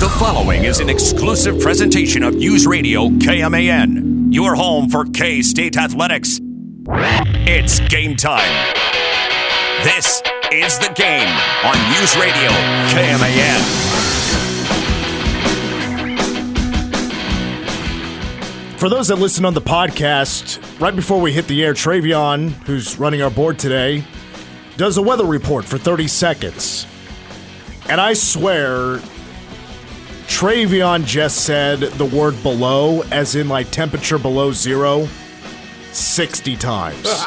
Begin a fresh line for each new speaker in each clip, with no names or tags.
The following is an exclusive presentation of News Radio KMAN, your home for K-State athletics. It's game time. This is The Game on News Radio KMAN.
For those that listen on the podcast, right before we hit the air, Travion, who's running our board today, does a weather report for 30 seconds. And I swear, Travion just said the word below, as in like temperature below zero, 60 times.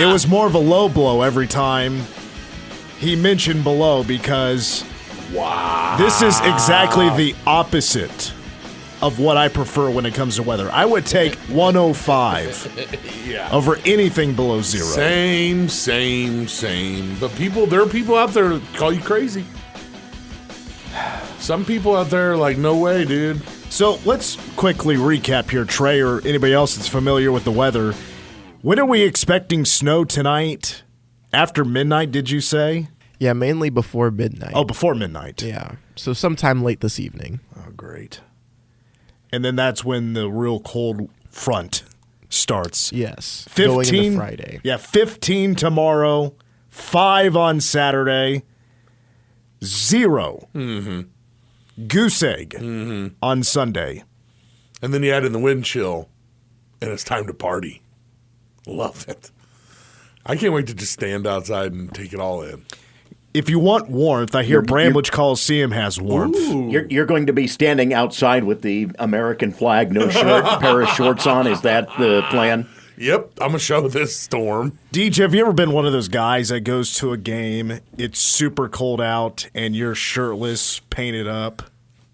It was more of a low blow every time he mentioned below because this is exactly the opposite of what I prefer when it comes to weather. I would take 105 over anything below zero.
Same. But there are people out there that call you crazy. Some people out there are like, no way, dude.
So let's quickly recap here, Trey, or anybody else that's familiar with the weather. When are we expecting snow tonight? After midnight, did you say?
Yeah, mainly before midnight.
Oh, before midnight.
Yeah, so sometime late this evening.
Oh, great. And then that's when the real cold front starts.
Yes,
15,
going into Friday.
Yeah, 15 tomorrow, 5 on Saturday, 0. Goose egg on Sunday.
And then you add in the wind chill, and it's time to party. Love it. I can't wait to just stand outside and take it all in.
If you want warmth, I hear Bramlage Coliseum has warmth.
You're going to be standing outside with the American flag, no shirt, pair of shorts on. Is that the plan?
Yep, I'm going to show this storm.
DJ, have you ever been one of those guys that goes to a game, it's super cold out, and you're shirtless, painted up?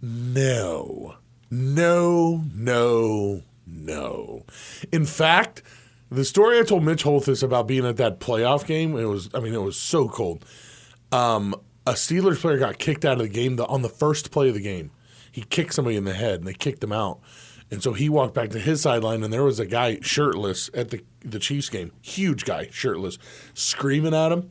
No. In fact, the story I told Mitch Holthus about being at that playoff game, it was so cold. A Steelers player got kicked out of the game on the first play of the game. He kicked somebody in the head, and they kicked him out. And so he walked back to his sideline, and there was a guy shirtless at the Chiefs game, huge guy, shirtless, screaming at him.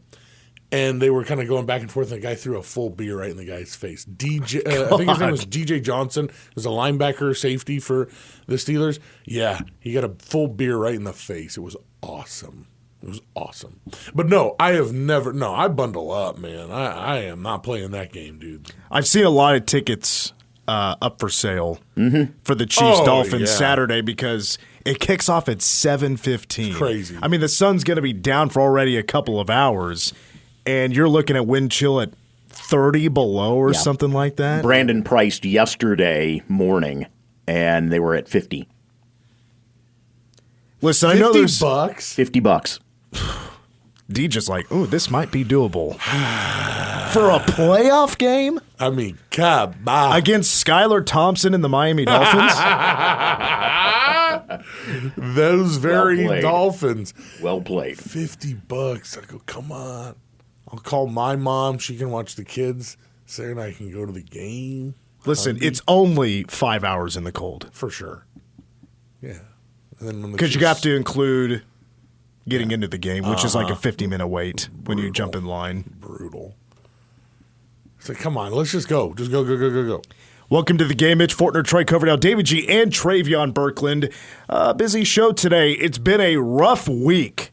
And they were kind of going back and forth, and the guy threw a full beer right in the guy's face. I think his name was DJ Johnson. He was a linebacker, safety for the Steelers. Yeah, he got a full beer right in the face. It was awesome. But no, I bundle up, man. I am not playing that game, dude.
I've seen a lot of tickets up for sale for the Chiefs-Dolphins Saturday because it kicks off at 7:15.
Crazy.
I mean, the sun's going to be down for already a couple of hours, and you're looking at wind chill at 30 below or something like that.
Brandon priced yesterday morning, and they were at 50.
Listen, I know there's
$50.
DJ's like, ooh, this might be doable. For a playoff game?
I mean, come on.
Against Skylar Thompson and the Miami Dolphins?
Those very Dolphins.
Well played.
$50. I go, come on. I'll call my mom. She can watch the kids. Sarah and I can go to the game.
Listen, it's only 5 hours in the cold.
For sure. Yeah.
Because you have to include getting into the game, which is like a 50-minute wait when you jump in line.
Brutal. So come on, let's just go. Just go.
Welcome to the game. Mitch Fortner, Troy Coverdale, David G., and Travion Birkland. Busy show today. It's been a rough week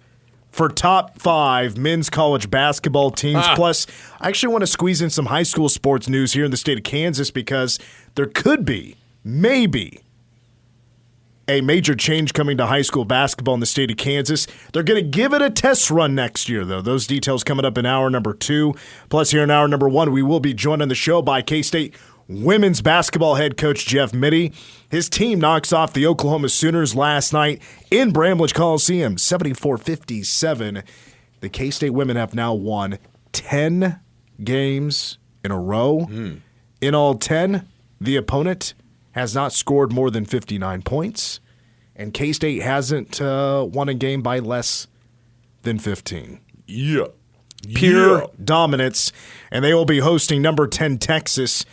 for top 5 men's college basketball teams. Plus, I actually want to squeeze in some high school sports news here in the state of Kansas because there could be, maybe, a major change coming to high school basketball in the state of Kansas. They're going to give it a test run next year, though. Those details coming up in hour number 2. Plus, here in hour number 1, we will be joined on the show by K-State women's basketball head coach Jeff Mittie. His team knocks off the Oklahoma Sooners last night in Bramlage Coliseum, 74-57. The K-State women have now won 10 games in a row. In all 10, the opponent has not scored more than 59 points, and K-State hasn't won a game by less than 15.
Yeah.
Pure dominance, and they will be hosting number 10 Texas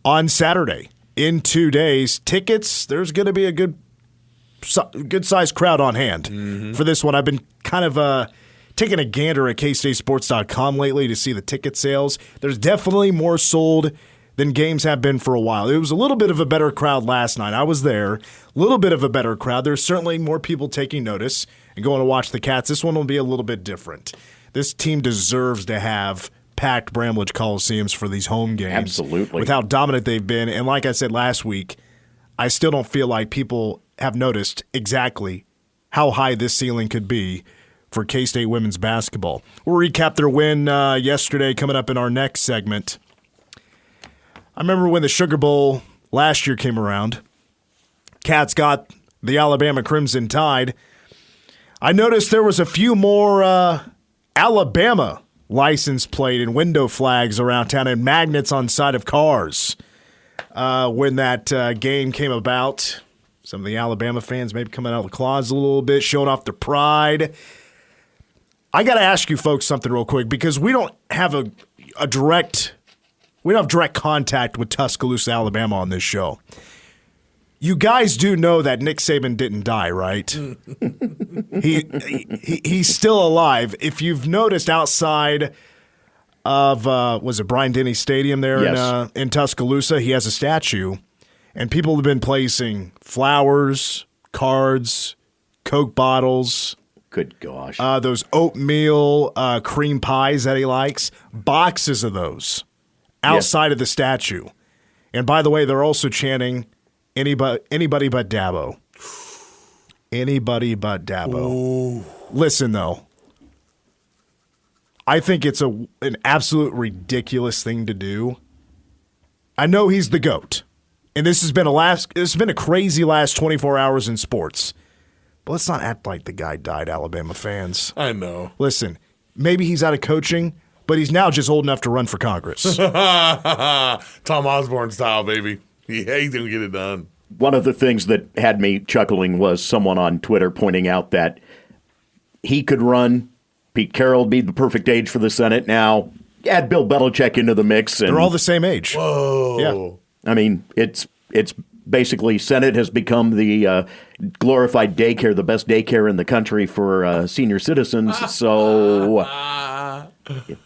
on Saturday in 2 days. Tickets, there's going to be a good-sized crowd on hand for this one. I've been kind of taking a gander at KStateSports.com lately to see the ticket sales. There's definitely more sold than games have been for a while. It was a little bit of a better crowd last night. I was there. A little bit of a better crowd. There's certainly more people taking notice and going to watch the Cats. This one will be a little bit different. This team deserves to have packed Bramlage Coliseums for these home games.
Absolutely.
With how dominant they've been. And like I said last week, I still don't feel like people have noticed exactly how high this ceiling could be for K-State women's basketball. We'll recap their win yesterday coming up in our next segment. I remember when the Sugar Bowl last year came around, Cats got the Alabama Crimson Tide. I noticed there was a few more Alabama license plate and window flags around town and magnets on side of cars when that game came about. Some of the Alabama fans maybe coming out of the closet a little bit, showing off their pride. I got to ask you folks something real quick because we don't have direct contact with Tuscaloosa, Alabama on this show. You guys do know that Nick Saban didn't die, right? He's still alive. If you've noticed outside of, was it Bryant-Denny Stadium there
Yes.
in Tuscaloosa, he has a statue. And people have been placing flowers, cards, Coke bottles.
Good gosh.
Those oatmeal cream pies that he likes. Boxes of those outside of the statue. And by the way, they're also chanting, anybody but Dabo. Anybody but Dabo. Ooh. Listen, though. I think it's an absolute ridiculous thing to do. I know he's the GOAT. And this has been a crazy last 24 hours in sports. But let's not act like the guy died, Alabama fans.
I know.
Listen, maybe he's out of coaching, but he's now just old enough to run for Congress.
Tom Osborne style, baby. Yeah, he's going to get it done.
One of the things that had me chuckling was someone on Twitter pointing out that he could run. Pete Carroll would be the perfect age for the Senate. Now, add Bill Belichick into the mix. And
they're all the same age.
Whoa.
Yeah.
I mean, it's basically Senate has become the glorified daycare, the best daycare in the country for senior citizens. So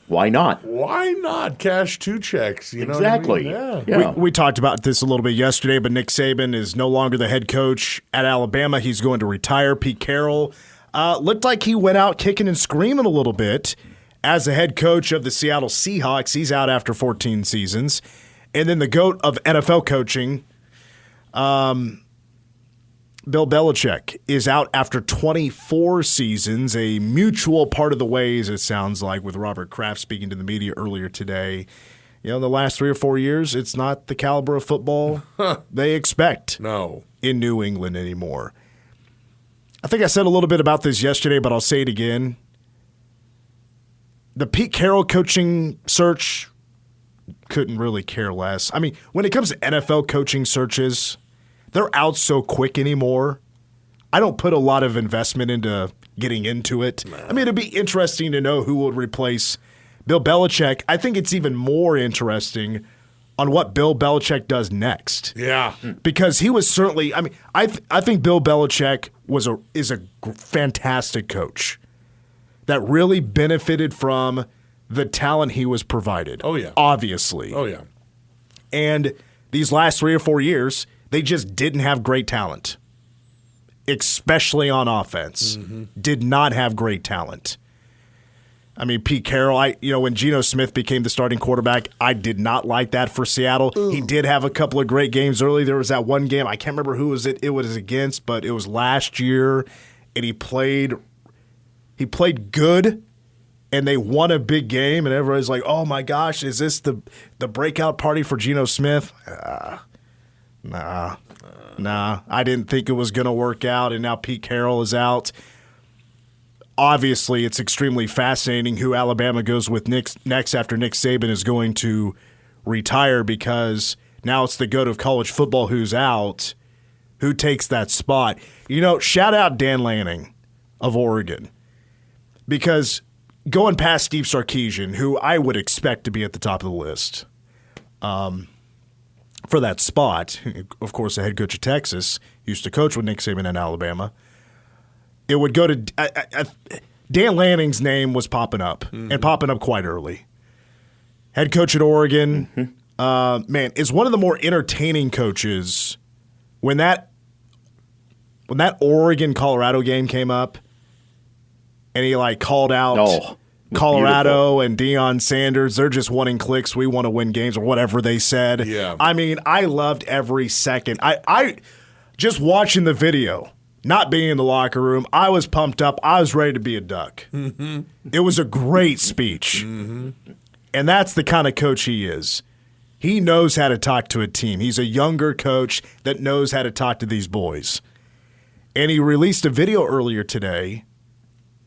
why not?
Why not cash 2 checks? You know
Exactly.
what I mean?
Yeah.
We talked about this a little bit yesterday, but Nick Saban is no longer the head coach at Alabama. He's going to retire. Pete Carroll looked like he went out kicking and screaming a little bit as the head coach of the Seattle Seahawks. He's out after 14 seasons. And then the GOAT of NFL coaching, Bill Belichick, is out after 24 seasons, a mutual part of the ways, it sounds like, with Robert Kraft speaking to the media earlier today. You know, in the last 3 or 4 years, it's not the caliber of football they expect in New England anymore. I think I said a little bit about this yesterday, but I'll say it again. The Pete Carroll coaching search couldn't really care less. I mean, when it comes to NFL coaching searches, they're out so quick anymore. I don't put a lot of investment into getting into it. I mean, it'd be interesting to know who would replace Bill Belichick. I think it's even more interesting on what Bill Belichick does next.
Yeah.
Because he was certainly, I mean, I think Bill Belichick is a fantastic coach that really benefited from the talent he was provided.
Oh, yeah.
Obviously.
Oh, yeah.
And these last 3 or 4 years, they just didn't have great talent, especially on offense. Mm-hmm. Did not have great talent. I mean, Pete Carroll, when Geno Smith became the starting quarterback, I did not like that for Seattle. Ooh. He did have a couple of great games early. There was that one game, I can't remember who it was against, but it was last year, and he played good. And they won a big game, and everybody's like, oh, my gosh, is this the breakout party for Geno Smith? Nah. I didn't think it was going to work out, and now Pete Carroll is out. Obviously, it's extremely fascinating who Alabama goes with next after Nick Saban is going to retire because now it's the GOAT of college football who's out. Who takes that spot? Shout out Dan Lanning of Oregon because – going past Steve Sarkisian, who I would expect to be at the top of the list for that spot, of course, the head coach of Texas, used to coach with Nick Saban in Alabama, it would go to Dan Lanning's name was popping up, and popping up quite early. Head coach at Oregon, man, is one of the more entertaining coaches. When that Oregon-Colorado game came up, and he called out Colorado and Deion Sanders, they're just wanting clicks. We want to win games or whatever they said.
Yeah.
I mean, I loved every second. I just watching the video, not being in the locker room, I was pumped up. I was ready to be a Duck. Mm-hmm. It was a great speech. Mm-hmm. And that's the kind of coach he is. He knows how to talk to a team. He's a younger coach that knows how to talk to these boys. And he released a video earlier today,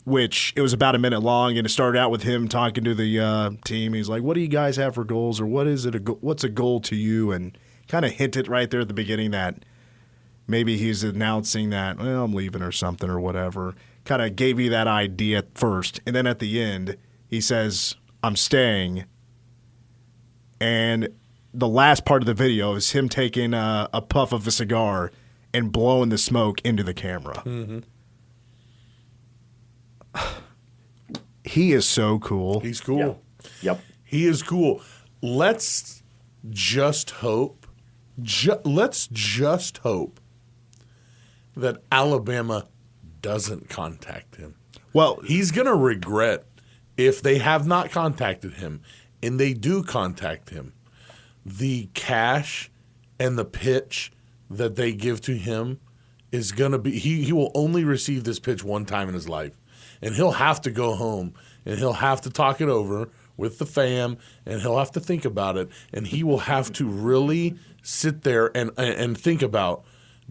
which it was about a minute long, and it started out with him talking to the team. He's like, what do you guys have for goals, or what's a goal to you? And kind of hinted right there at the beginning that maybe he's announcing that, well, I'm leaving or something or whatever. Kind of gave you that idea at first. And then at the end, he says, I'm staying. And the last part of the video is him taking a puff of a cigar and blowing the smoke into the camera. Mm-hmm. He is so cool.
He's cool.
Yep.
He is cool. Let's just hope. Let's just hope that Alabama doesn't contact him.
Well,
he's going to regret if they have not contacted him and they do contact him. The cash and the pitch that they give to him is going to be he will only receive this pitch one time in his life. And he'll have to go home, and he'll have to talk it over with the fam, and he'll have to think about it, and he will have to really sit there and think about,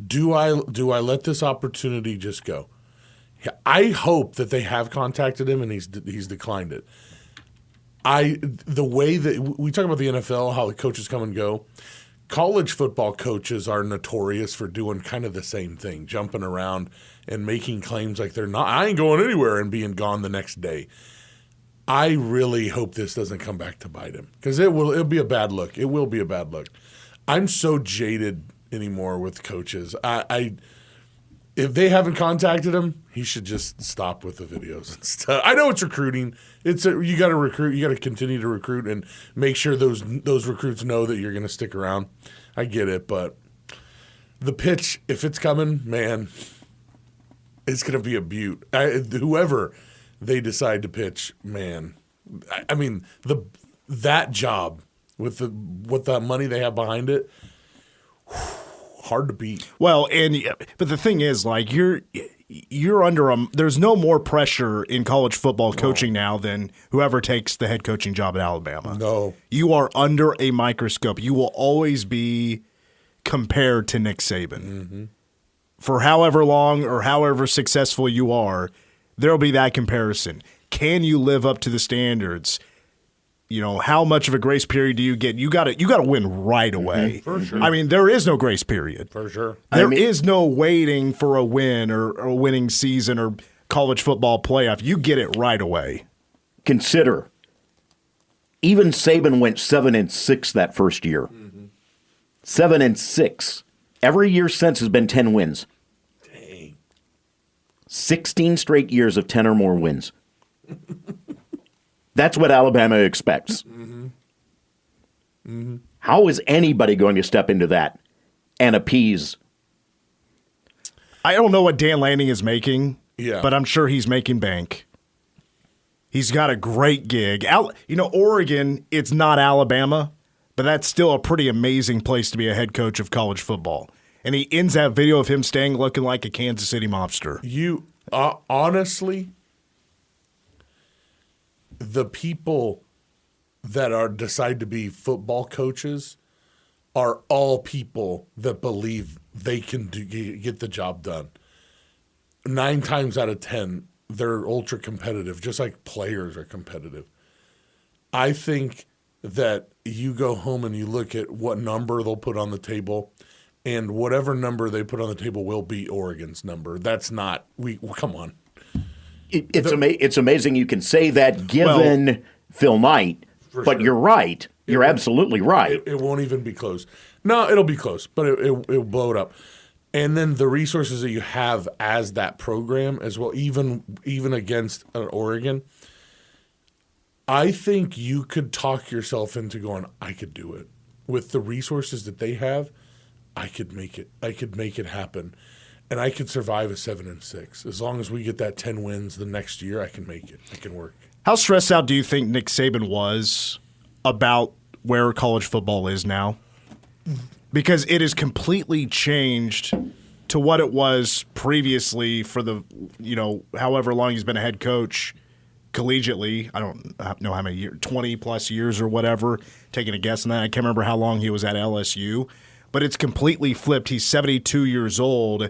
do I let this opportunity just go? I hope that they have contacted him and he's declined it. The way that we talk about the NFL, how the coaches come and go, college football coaches are notorious for doing kind of the same thing, jumping around and making claims like they're not. I ain't going anywhere and being gone the next day. I really hope this doesn't come back to bite him because it'll be a bad look. It will be a bad look. I'm so jaded anymore with coaches. If they haven't contacted him, he should just stop with the videos and stuff. I know it's recruiting. You got to recruit. You got to continue to recruit and make sure those recruits know that you're going to stick around. I get it, but the pitch, if it's coming, man, it's going to be a beaut. Whoever they decide to pitch, man, I mean that job with the money they have behind it. Hard to beat.
Well, but the thing is, you're under there's no more pressure in college football coaching now than whoever takes the head coaching job at Alabama.
No.
You are under a microscope. You will always be compared to Nick Saban. Mm-hmm. For however long or however successful you are, there'll be that comparison. Can you live up to the standards? You know, how much of a grace period do you get? You got to win right away.
For sure.
I mean, there is no grace period.
For sure.
There is no waiting for a win or a winning season or college football playoff. You get it right away.
Consider, even Saban went 7-6 that first year. Mm-hmm. 7-6. Every year since has been 10 wins.
Dang.
16 straight years of 10 or more wins. That's what Alabama expects. Mm-hmm. Mm-hmm. How is anybody going to step into that and appease?
I don't know what Dan Lanning is making, but I'm sure he's making bank. He's got a great gig. Oregon, it's not Alabama, but that's still a pretty amazing place to be a head coach of college football. And he ends that video of him staying looking like a Kansas City mobster.
You honestly, the people that decide to be football coaches are all people that believe they can get the job done. 9 times out of 10, they're ultra competitive, just like players are competitive. I think that you go home and you look at what number they'll put on the table, and whatever number they put on the table will be Oregon's number. That's not come on.
It's amazing you can say that given Phil Knight, but you're right. You're absolutely right.
It won't even be close. No, it'll be close, but it'll blow it up. And then the resources that you have as that program as well, even against Oregon, I think you could talk yourself into going, I could do it. with the resources that they have, I could make it. I could make it happen, and I could survive a 7-6 as long as we get that 10 wins the next year. I can make it. It can work.
How stressed out do you think Nick Saban was about where college football is now? Because it has completely changed to what it was previously for the, however long he's been a head coach collegiately. I don't know how many years, 20 plus years or whatever, taking a guess on that. I can't remember how long he was at LSU, but it's completely flipped. He's 72 years old,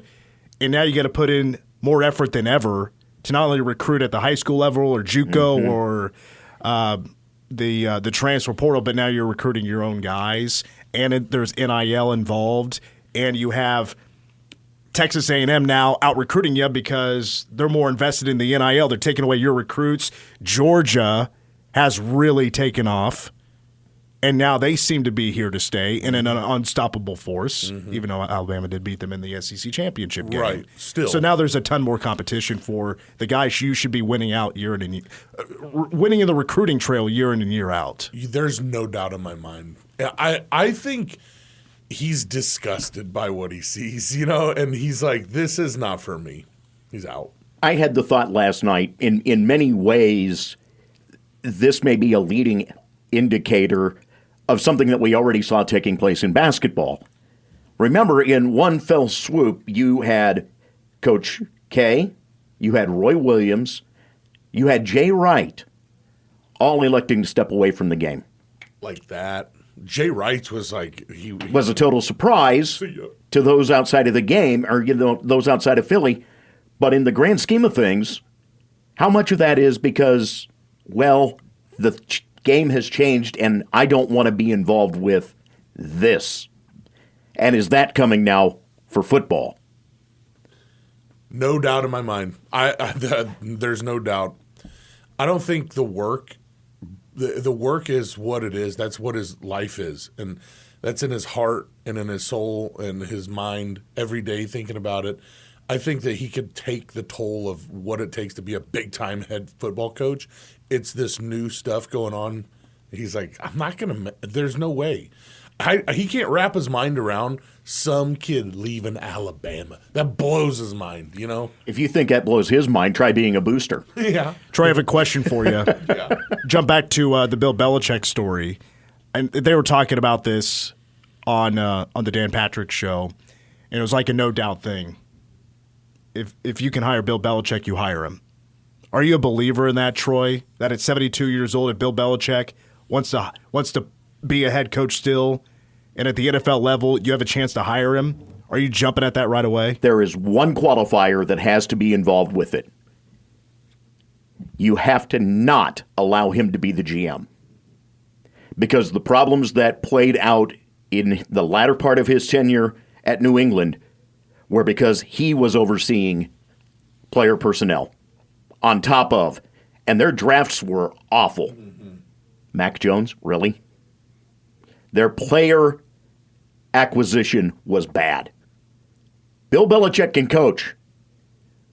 and now you got to put in more effort than ever to not only recruit at the high school level or JUCO or the transfer portal, but now you're recruiting your own guys, and there's NIL involved, and you have Texas A&M now out recruiting you because they're more invested in the NIL. They're taking away your recruits. Georgia has really taken off, and now they seem to be here to stay in an unstoppable force, even though Alabama did beat them in the SEC championship game.
Right, still.
So now there's a ton more competition for the guys you should be winning out year in and year, winning in the recruiting trail year in and year out.
There's no doubt in my mind. I think he's disgusted by what he sees, and he's like, this is not for me. He's out.
I had the thought last night, in many ways, this may be a leading indicator of something that we already saw taking place in basketball. Remember, in one fell swoop, you had Coach K, you had Roy Williams, you had Jay Wright, all electing to step away from the game.
Like that. Jay Wright was like he
was a total surprise to those outside of the game, or those outside of Philly. But in the grand scheme of things, how much of that is because, well, the game has changed and I don't want to be involved with this? And is that coming now for football?
No doubt in my mind. There's no doubt. I don't think the work is what it is. That's what his life is. And that's in his heart and in his soul and his mind every day thinking about it. I think that he could take the toll of what it takes to be a big-time head football coach. It's this new stuff going on. He's like, I'm not going to – there's no way. He can't wrap his mind around some kid leaving Alabama. That blows his mind,
If you think that blows his mind, try being a booster.
Yeah.
Troy, I have a question for you.
Yeah.
Jump back to the Bill Belichick story. And they were talking about this on the Dan Patrick show, and it was like a no-doubt thing. If you can hire Bill Belichick, you hire him. Are you a believer in that, Troy, that at 72 years old, if Bill Belichick wants to be a head coach still, and at the NFL level, you have a chance to hire him? Are you jumping at that right away?
There is one qualifier that has to be involved with it. You have to not allow him to be the GM. Because the problems that played out in the latter part of his tenure at New England were because he was overseeing player personnel on top of, and their drafts were awful. Mac Jones, really? Their player acquisition was bad. Bill Belichick can coach.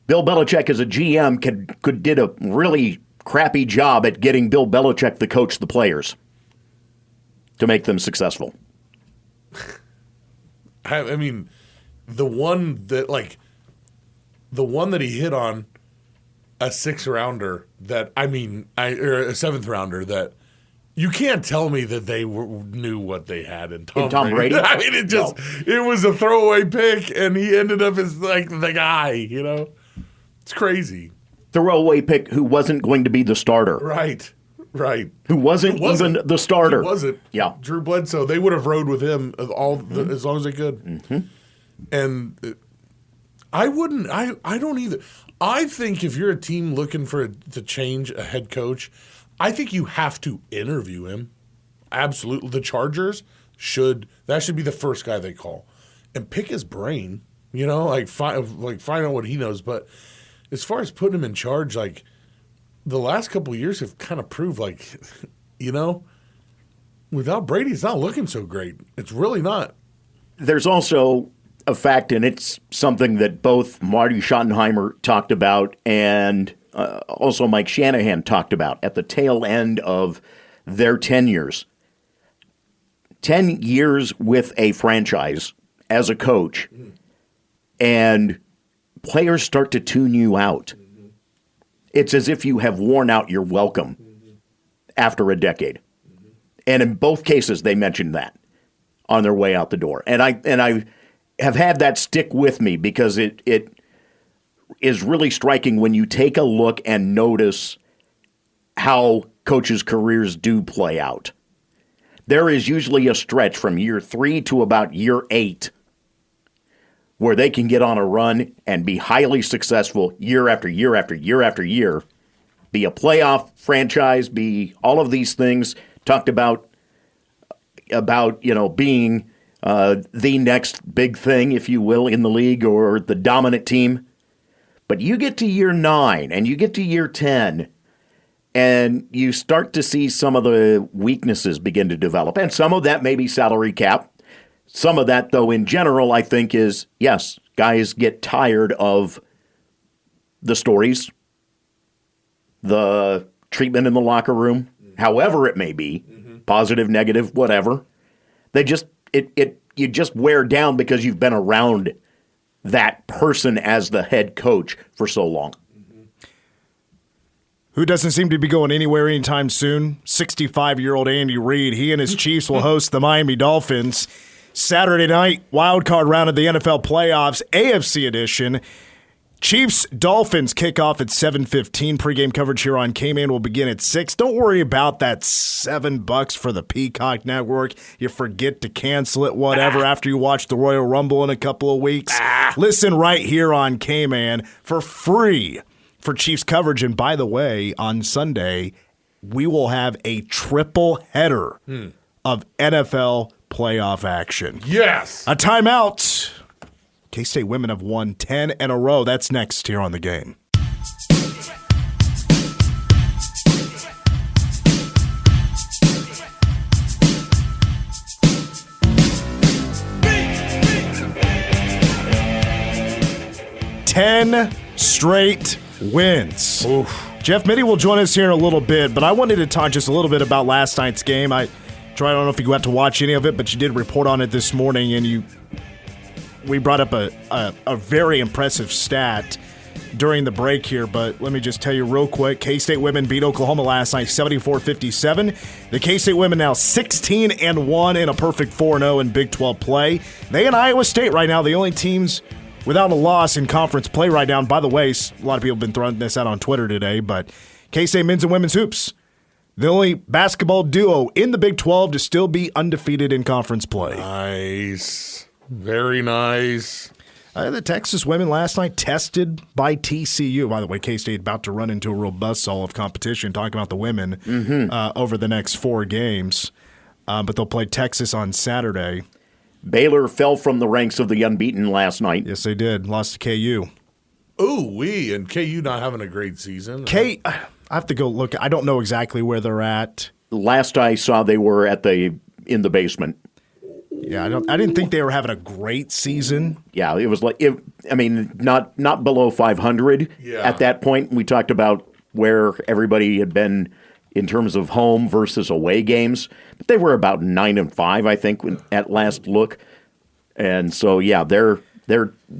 Bill Belichick as a GM did a really crappy job at getting Bill Belichick to coach the players to make them successful.
I mean, the one that he hit on, a sixth rounder or a seventh rounder that you can't tell me that they knew what they had in Tom
Brady.
I mean, it was a throwaway pick, and he ended up as like the guy. It's crazy.
Throwaway pick who wasn't going to be the starter.
Right.
Who wasn't even the starter.
He wasn't.
Yeah.
Drew Bledsoe. They would have rode with him as long as they could.
Mm-hmm.
And I wouldn't. I don't either. I think if you're a team looking to change a head coach, I think you have to interview him. Absolutely. The Chargers should be the first guy they call and pick his brain, find out what he knows. But as far as putting him in charge, like the last couple of years have kind of proved without Brady, it's not looking so great. It's really not.
There's also a fact, and it's something that both Marty Schottenheimer talked about and also Mike Shanahan talked about at the tail end of their tenures. 10 years with a franchise as a coach, and players start to tune you out. It's as if you have worn out your welcome after a decade. And in both cases, they mentioned that on their way out the door. And I have had that stick with me because it is really striking when you take a look and notice how coaches' careers do play out. There is usually a stretch from year 3 to about year 8 where they can get on a run and be highly successful year after year after year after year, be a playoff franchise, be all of these things talked about being the next big thing, if you will, in the league or the dominant team. But you get to year 9 and you get to year 10, and you start to see some of the weaknesses begin to develop. And some of that may be salary cap. Some of that, though, in general, I think is, yes, guys get tired of the stories, the treatment in the locker room, however it may be, positive, negative, whatever. You just wear down because you've been around that person as the head coach for so long.
Who doesn't seem to be going anywhere anytime soon? 65-year-old Andy Reid. He and his Chiefs will host the Miami Dolphins Saturday night, wild card round of the NFL playoffs, AFC edition. Chiefs-Dolphins kick off at 7:15. Pregame coverage here on K-Man will begin at 6. Don't worry about that $7 for the Peacock Network. You forget to cancel it, whatever, after you watch the Royal Rumble in a couple of weeks. Listen right here on K-Man for free for Chiefs coverage. And by the way, on Sunday, we will have a triple header of NFL playoff action.
Yes.
A timeout. K-State women have won 10 in a row. That's next here on The Game. Ten straight wins.
Oof.
Jeff Mittie will join us here in a little bit, but I wanted to talk just a little bit about last night's game. I don't know if you got to watch any of it, but you did report on it this morning, and we brought up a very impressive stat during the break here, but let me just tell you real quick. K-State women beat Oklahoma last night 74-57. The K-State women now 16-1 in a perfect 4-0 in Big 12 play. They and Iowa State right now, the only teams without a loss in conference play right now. And by the way, a lot of people have been throwing this out on Twitter today, but K-State men's and women's hoops, the only basketball duo in the Big 12 to still be undefeated in conference play.
Nice. Very nice.
The Texas women last night tested by TCU. By the way, K-State about to run into a real buzzsaw of competition talking about the women over the next 4 games. But they'll play Texas on Saturday.
Baylor fell from the ranks of the unbeaten last night.
Yes, they did. Lost to KU.
And KU not having a great season.
I have to go look. I don't know exactly where they're at.
Last I saw, they were in the basement.
Yeah, I didn't think they were having a great season.
Yeah, it was not below 500 at that point. We talked about where everybody had been in terms of home versus away games, but they were about 9-5, I think, at last look. And so, yeah, they're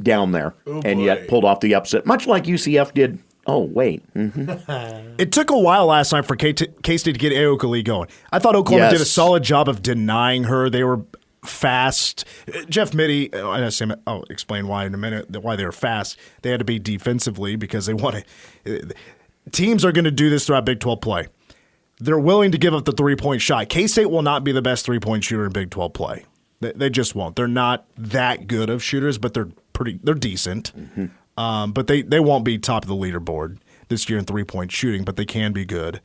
down there, and yet pulled off the upset, much like UCF did. Oh, wait.
It took a while last night for K-State to get Aoka Lee going. I thought Oklahoma did a solid job of denying her. They were fast. Jeff Mittie, I'll explain why in a minute, why they were fast. They had to be defensively because they want to. Teams are going to do this throughout Big 12 play. They're willing to give up the three-point shot. K-State will not be the best three-point shooter in Big 12 play. They just won't. They're not that good of shooters, but they're decent. But they won't be top of the leaderboard this year in three-point shooting, but they can be good.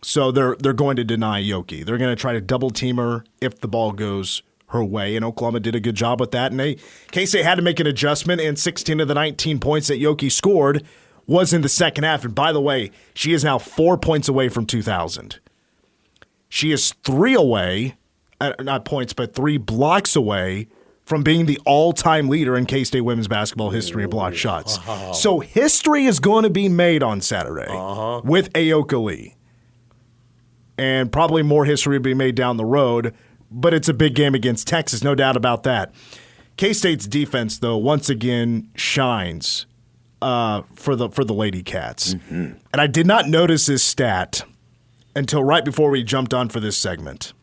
So they're going to deny Yoki. They're going to try to double-team her if the ball goes her way, and Oklahoma did a good job with that. And K-State had to make an adjustment, and 16 of the 19 points that Yoki scored was in the second half. And by the way, she is now 4 points away from 2,000. She is 3 away, not points, but 3 blocks away from being the all-time leader in K-State women's basketball history of blocked shots. Wow. So history is going to be made on Saturday with Aoka Lee. And probably more history will be made down the road but it's a big game against Texas, no doubt about that. K-State's defense, though, once again shines for the Lady Cats. And I did not notice this stat until right before we jumped on for this segment.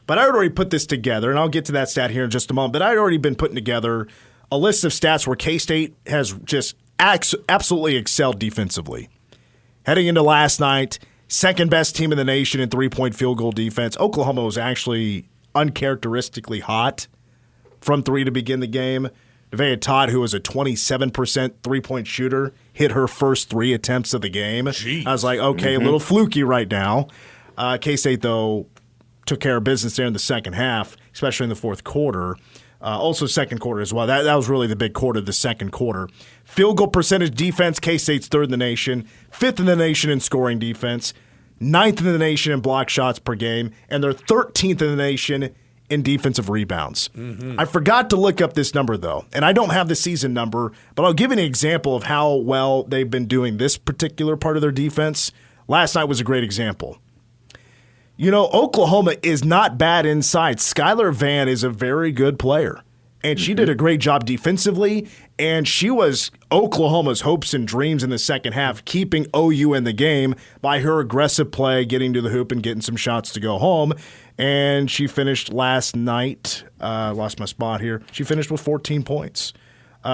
But I had already put this together, and I'll get to that stat here in just a moment, but I'd already been putting together a list of stats where K-State has just absolutely excelled defensively. Heading into last night, second best team in the nation in three-point field goal defense. Oklahoma was actually uncharacteristically hot from three to begin the game. Nevaeh Todd, who was a 27% three-point shooter, hit her first 3 attempts of the game.
Jeez.
I was like, okay, a little fluky right now. K-State, though, took care of business there in the second half, especially in the fourth quarter. Also second quarter as well. That was really the big quarter, the second quarter. Field goal percentage defense, K-State's third in the nation, fifth in the nation in scoring defense, ninth in the nation in block shots per game, and they're 13th in the nation in defensive rebounds. I forgot to look up this number, though, and I don't have the season number, but I'll give you an example of how well they've been doing this particular part of their defense. Last night was a great example. You know, Oklahoma is not bad inside. Skylar Vann is a very good player, and she did a great job defensively, and she was Oklahoma's hopes and dreams in the second half, keeping OU in the game by her aggressive play, getting to the hoop and getting some shots to go home. And she finished last night, lost my spot here, she finished with 14 points.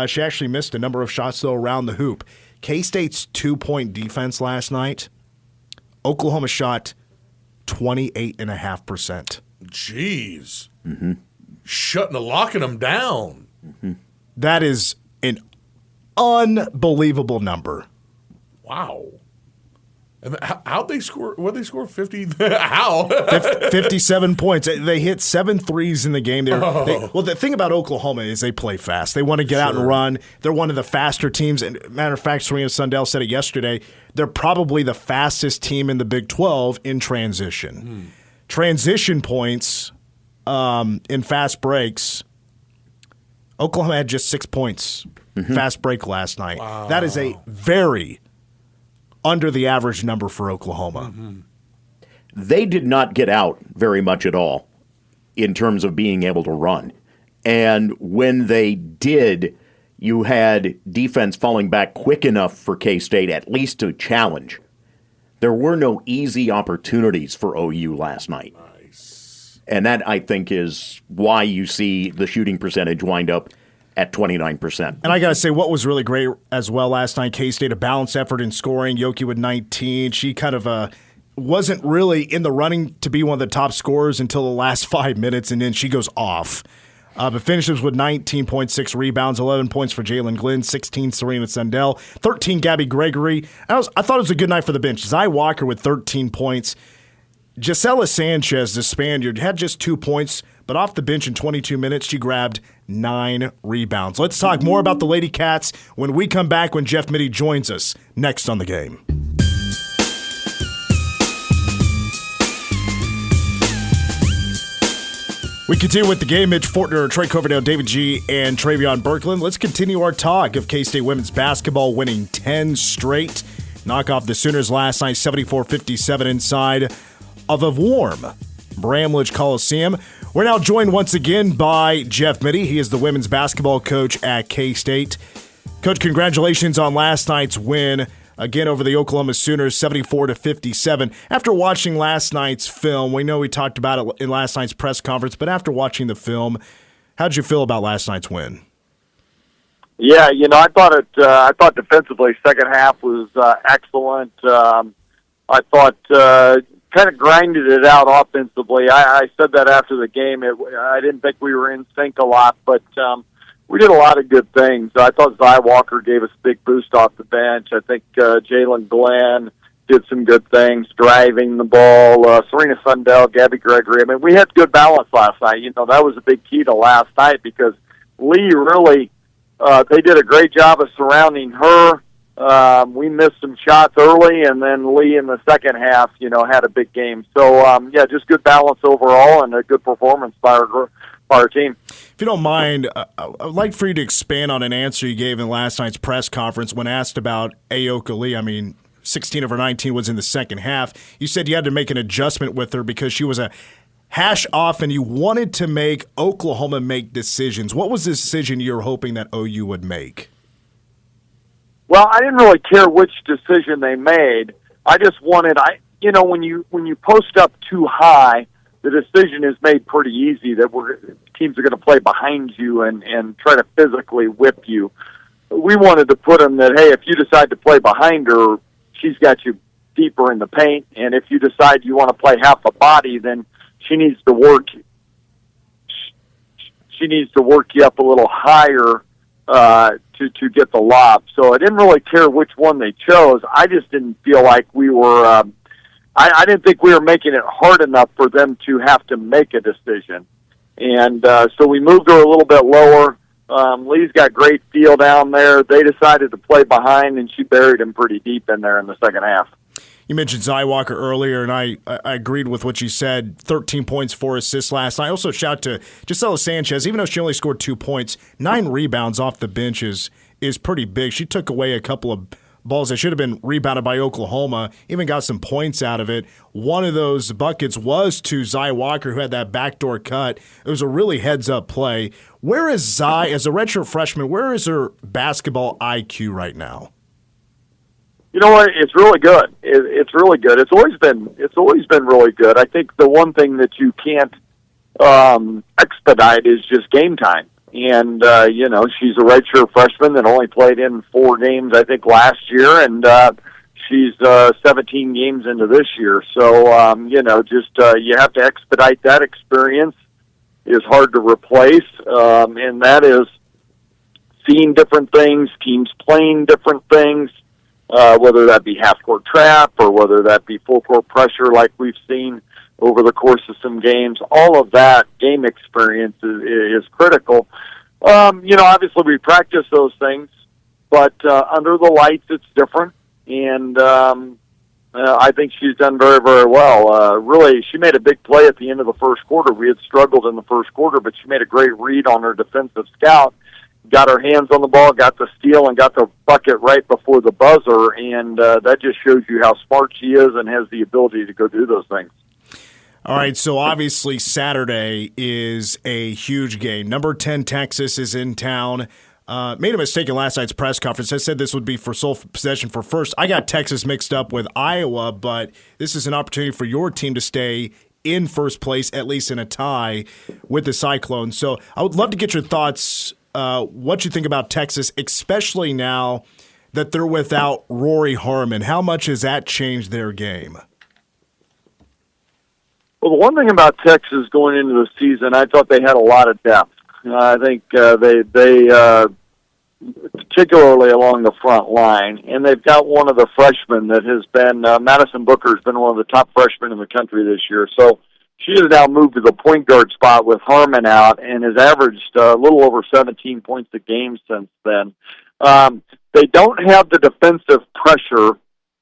She actually missed a number of shots, though, around the hoop. K-State's 2-point defense last night, Oklahoma shot 28.5%.
Jeez. Locking them down.
That is an unbelievable number.
Wow. And how'd they score? What did they score? 50? How?
57 points. They hit 7 threes in the game. Well, the thing about Oklahoma is they play fast. They want to get out and run. They're one of the faster teams. And matter of fact, Serena Sundell said it yesterday. They're probably the fastest team in the Big 12 in transition. Transition points in fast breaks. Oklahoma had just 6 points fast break last night. Wow. That is a very under the average number for Oklahoma.
They did not get out very much at all in terms of being able to run. And when they did, you had defense falling back quick enough for K-State at least to challenge. There were no easy opportunities for OU last night. Nice. And that, I think, is why you see the shooting percentage wind up at 29%.
And I got to say, what was really great as well last night, K-State, a balanced effort in scoring. Yoki with 19. She kind of wasn't really in the running to be one of the top scorers until the last 5 minutes, and then she goes off. But finishes with 19.6 rebounds, 11 points for Jalen Glenn, 16 Serena Sundell, 13 Gabby Gregory. I thought it was a good night for the bench. Zy Walker with 13 points. Gisela Sanchez, the Spaniard, had just 2 points, but off the bench in 22 minutes, she grabbed 9 rebounds. Let's talk more about the Lady Cats when we come back, when Jeff Mittie joins us next on The Game. We continue with The Game. Mitch Fortner, Trey Coverdale, David G., and Travion Berkland. Let's continue our talk of K-State women's basketball winning 10 straight. Knock off the Sooners last night, 74-57 inside of a warm Bramlage Coliseum. We're now joined once again by Jeff Mittie. He is the women's basketball coach at K-State. Coach, congratulations on last night's win, again over the Oklahoma Sooners, 74-57. After watching last night's film, we know we talked about it in last night's press conference, but after watching the film, how'd you feel about last night's win?
Yeah, I thought defensively, second half was excellent. I thought kind of grinded it out offensively. I said that after the game. I didn't think we were in sync a lot, but we did a lot of good things. I thought Zy Walker gave us a big boost off the bench. I think Jalen Glenn did some good things, driving the ball. Serena Sundell, Gabby Gregory. I mean, we had good balance last night. That was a big key to last night because Lee really, they did a great job of surrounding her. We missed some shots early, and then Lee in the second half, had a big game. So, just good balance overall and a good performance by our team.
If you don't mind, I'd like for you to expand on an answer you gave in last night's press conference when asked about Ayoka Lee. I mean, 16 of her 19 was in the second half. You said you had to make an adjustment with her because she was a hash off and you wanted to make Oklahoma make decisions, what was the decision you're hoping that OU would make?
Well, I didn't really care which decision they made. I just wanted, when you post up too high, the decision is made pretty easy that teams are going to play behind you and try to physically whip you. We wanted to put them that, hey, if you decide to play behind her, she's got you deeper in the paint, and if you decide you want to play half a body, then she needs to work you up a little higher to get the lob. So I didn't really care which one they chose. I just didn't feel like we were I didn't think we were making it hard enough for them to have to make a decision. And so we moved her a little bit lower. Lee's got great feel down there. They decided to play behind, and she buried him pretty deep in there in the second half.
You mentioned Zy Walker earlier, and I agreed with what you said. 13 points, 4 assists last night. Also, shout out to Gisela Sanchez. Even though she only scored 2 points, 9 rebounds off the bench is pretty big. She took away a couple of balls that should have been rebounded by Oklahoma, even got some points out of it. One of those buckets was to Zy Walker, who had that backdoor cut. It was a really heads-up play. Where is Zy, as a redshirt freshman, where is her basketball IQ right now?
You know what? It's really good. It's really good. It's always been really good. I think the one thing that you can't expedite is just game time. And she's a redshirt freshman that only played in 4 games, I think, last year, and she's 17 games into this year. So you have to expedite that experience. Is hard to replace, and that is seeing different things, teams playing different things. Whether that be half-court trap or whether that be full-court pressure like we've seen over the course of some games, all of that game experience is critical. Obviously we practice those things, but under the lights it's different, and I think she's done very, very well. Really, she made a big play at the end of the first quarter. We had struggled in the first quarter, but she made a great read on her defensive scout, got her hands on the ball, got the steal, and got the bucket right before the buzzer, and that just shows you how smart she is and has the ability to go do those things.
All right, so obviously Saturday is a huge game. Number 10 Texas is in town. Made a mistake in last night's press conference. I said this would be for sole possession for first. I got Texas mixed up with Iowa, but this is an opportunity for your team to stay in first place, at least in a tie with the Cyclones. So I would love to get your thoughts, what you think about Texas, especially now that they're without Rory Harmon. How much has that changed their game?
Well, the one thing about Texas going into the season, I thought they had a lot of depth. I think they particularly along the front line, and they've got one of the freshmen that has been, Madison Booker has been one of the top freshmen in the country this year. So she has now moved to the point guard spot with Harmon out and has averaged a little over 17 points a game since then. They don't have the defensive pressure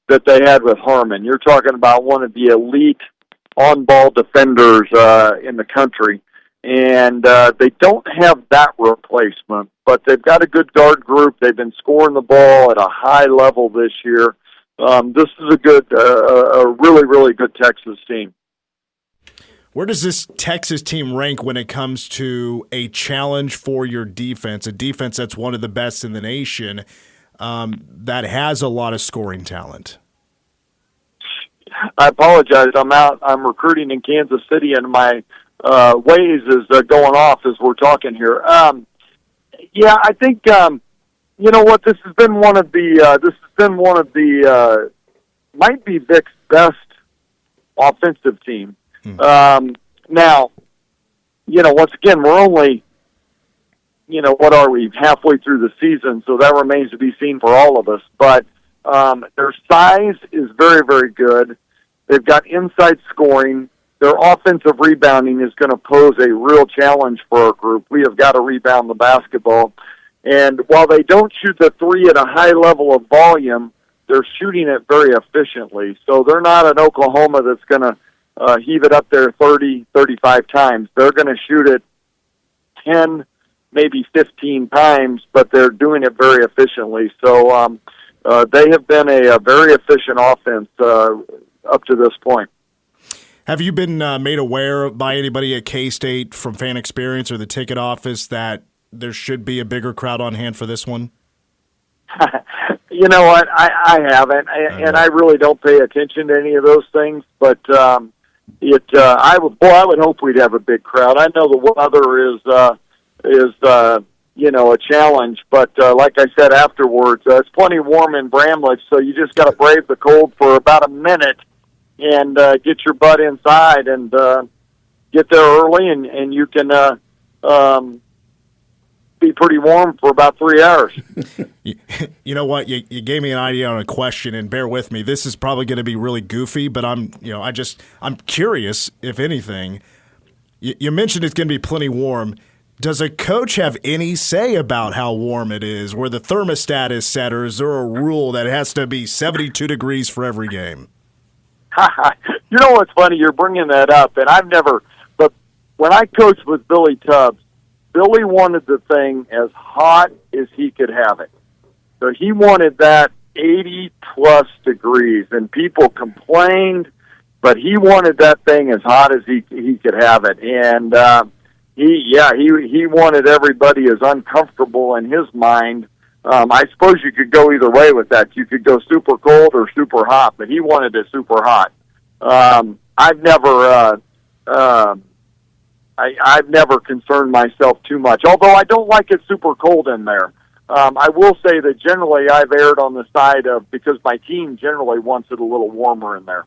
that they had with Harmon. You're talking about one of the elite on-ball defenders in the country, and they don't have that replacement, but they've got a good guard group. They've been scoring the ball at a high level this year. This is a really, really good Texas team.
Where does this Texas team rank when it comes to a challenge for your defense, a defense that's one of the best in the nation, that has a lot of scoring talent?
I apologize. I'm recruiting in Kansas City, and my Waze is going off as we're talking here. I think you know what, this has been one of the might be Vic's best offensive team. Now, once again, we're only what are we, halfway through the season, so that remains to be seen for all of us. But their size is very, very good. They've got inside scoring. Their offensive rebounding is going to pose a real challenge for our group. We have got to rebound the basketball. And while they don't shoot the three at a high level of volume, they're shooting it very efficiently. So they're not an Oklahoma that's going to heave it up there 30, 35 times. They're going to shoot it 10, maybe 15 times, but they're doing it very efficiently. So they have been a very efficient offense up to this point.
Have you been made aware by anybody at K-State from fan experience or the ticket office that there should be a bigger crowd on hand for this one?
You know what? I haven't, and I really don't pay attention to any of those things. But I would hope we'd have a big crowd. I know the weather is a challenge, but like I said afterwards, it's plenty warm in Bramlage, so you just got to brave the cold for about a minute and get your butt inside and get there early, and you can be pretty warm for about 3 hours.
You know what? You gave me an idea on a question, and bear with me. This is probably going to be really goofy, but I'm curious, if anything. You mentioned it's going to be plenty warm. Does a coach have any say about how warm it is, where the thermostat is set, or is there a rule that it has to be 72 degrees for every game?
You know what's funny? You're bringing that up, and but when I coached with Billy Tubbs, Billy wanted the thing as hot as he could have it. So he wanted that 80-plus degrees, and people complained, but he wanted that thing as hot as he could have it. And he wanted everybody as uncomfortable in his mind. I suppose you could go either way with that. You could go super cold or super hot, but he wanted it super hot. I've never concerned myself too much, although I don't like it super cold in there. I will say that generally I've erred on the side of, because my team generally wants it a little warmer in there.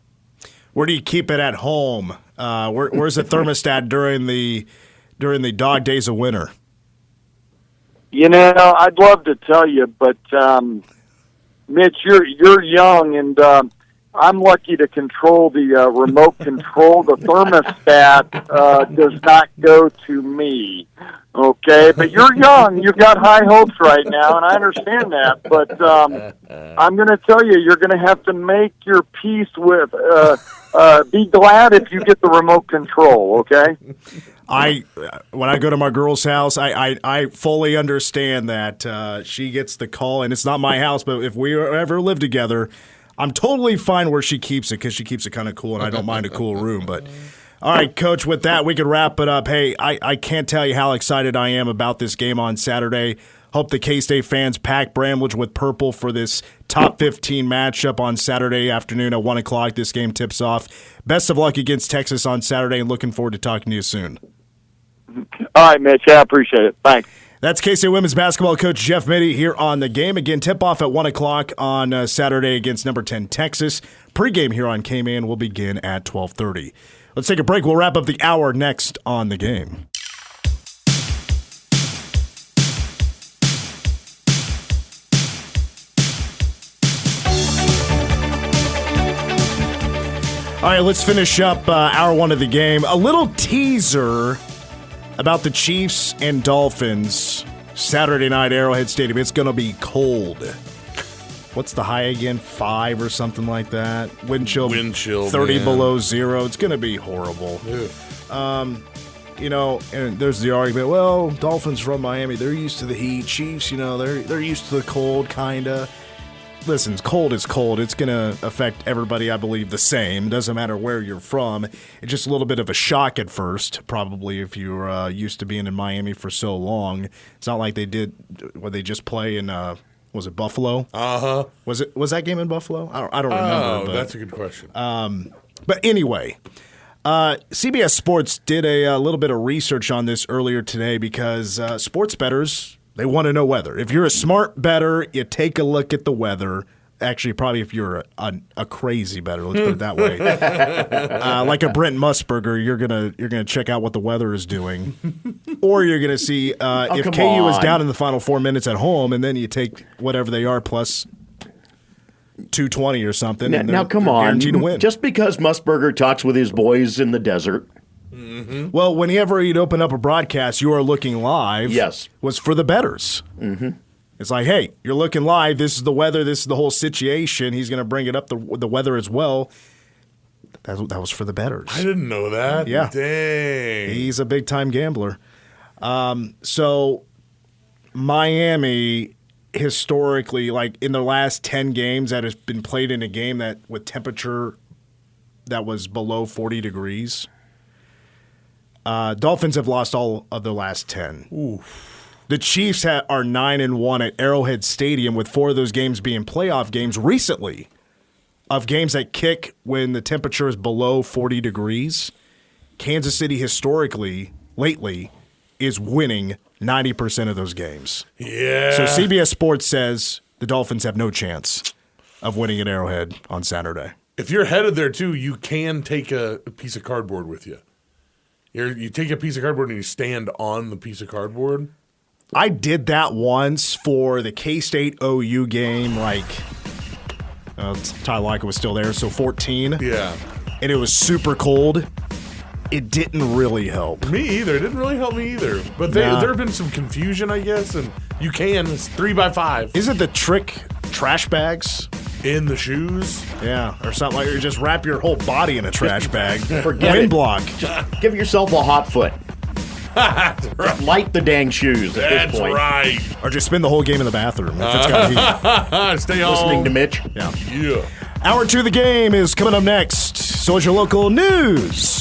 Where do you keep it at home? Where's the thermostat during the dog days of winter?
You know, I'd love to tell you, but Mitch, you're young, and I'm lucky to control the remote control. The thermostat does not go to me, okay? But you're young. You've got high hopes right now, and I understand that. But I'm going to tell you, you're going to have to make your peace with be glad if you get the remote control, okay?
When I go to my girl's house, I fully understand that she gets the call, and it's not my house, but if we ever live together, I'm totally fine where she keeps it because she keeps it kind of cool, and I don't mind a cool room. But all right, Coach, with that, we can wrap it up. Hey, I can't tell you how excited I am about this game on Saturday. Hope the K-State fans pack Bramlage with purple for this top 15 matchup on Saturday afternoon at 1 o'clock. This game tips off. Best of luck against Texas on Saturday, and looking forward to talking to you soon.
All right, Mitch. I appreciate it. Thanks.
That's K-State women's basketball coach Jeff Mittie here on the game. Again, tip-off at 1 o'clock on Saturday against number 10 Texas. Pre-game here on K-Man will begin at 12:30. Let's take a break. We'll wrap up the hour next on the game. All right, let's finish up hour one of the game. A little teaser about the Chiefs and Dolphins Saturday night, Arrowhead Stadium. It's going to be cold. What's the high again? 5 or something like that. Wind chill 30
man.
Below zero. It's going to be horrible. And there's the argument, well, Dolphins from Miami, they're used to the heat. Chiefs, they're used to the cold, kind of. Listen, cold is cold. It's going to affect everybody, I believe, the same. Doesn't matter where you're from. It's just a little bit of a shock at first, probably, if you're used to being in Miami for so long. It's not like they did what they just play in, was it Buffalo?
Uh-huh.
Was that game in Buffalo? I don't remember.
Oh, that's a good question.
But anyway, CBS Sports did a little bit of research on this earlier today because sports bettors, they want to know weather. If you're a smart bettor, you take a look at the weather. Actually, probably if you're a crazy bettor, let's put it that way. Like a Brent Musburger, you're gonna check out what the weather is doing, or you're gonna see if KU is down in the final 4 minutes at home, and then you take whatever they are plus 220 or something.
Now come on,
guaranteed to win.
Just because Musburger talks with his boys in the desert.
Mm-hmm. Well, whenever you'd open up a broadcast, You Are Looking Live was for the bettors. Mm-hmm. It's like, hey, you're looking live. This is the weather. This is the whole situation. He's going to bring it up, the weather as well. That was for the bettors.
I didn't know that.
Yeah.
Dang.
He's a big-time gambler. So Miami, historically, like in the last 10 games that has been played in a game that with temperature that was below 40 degrees. Dolphins have lost all of their last 10.
Oof.
The Chiefs are 9-1 at Arrowhead Stadium, with 4 of those games being playoff games recently, of games that kick when the temperature is below 40 degrees. Kansas City historically, lately, is winning 90% of those games.
Yeah.
So CBS Sports says the Dolphins have no chance of winning at Arrowhead on Saturday.
If you're headed there, too, you can take a piece of cardboard with you. You take a piece of cardboard and you stand on the piece of cardboard.
I did that once for the K-State OU game, Ty Lockett was still there, so 14.
Yeah.
And it was super cold. It didn't really help.
Me either. It didn't really help me either. But there have been some confusion, I guess, and you can. It's 3x5.
Isn't the trick trash bags?
In the shoes?
Yeah, or something like that. You just wrap your whole body in a trash bag.
Forget
Wind
it.
block.
Give yourself a hot foot.
That's right.
Light the dang shoes at
That's
this point.
right.
Or just spend the whole game in the bathroom if it's got heat.
Stay home.
Listening to Mitch.
Yeah.
Yeah.
Hour 2 of the game is coming up next. So is your local news.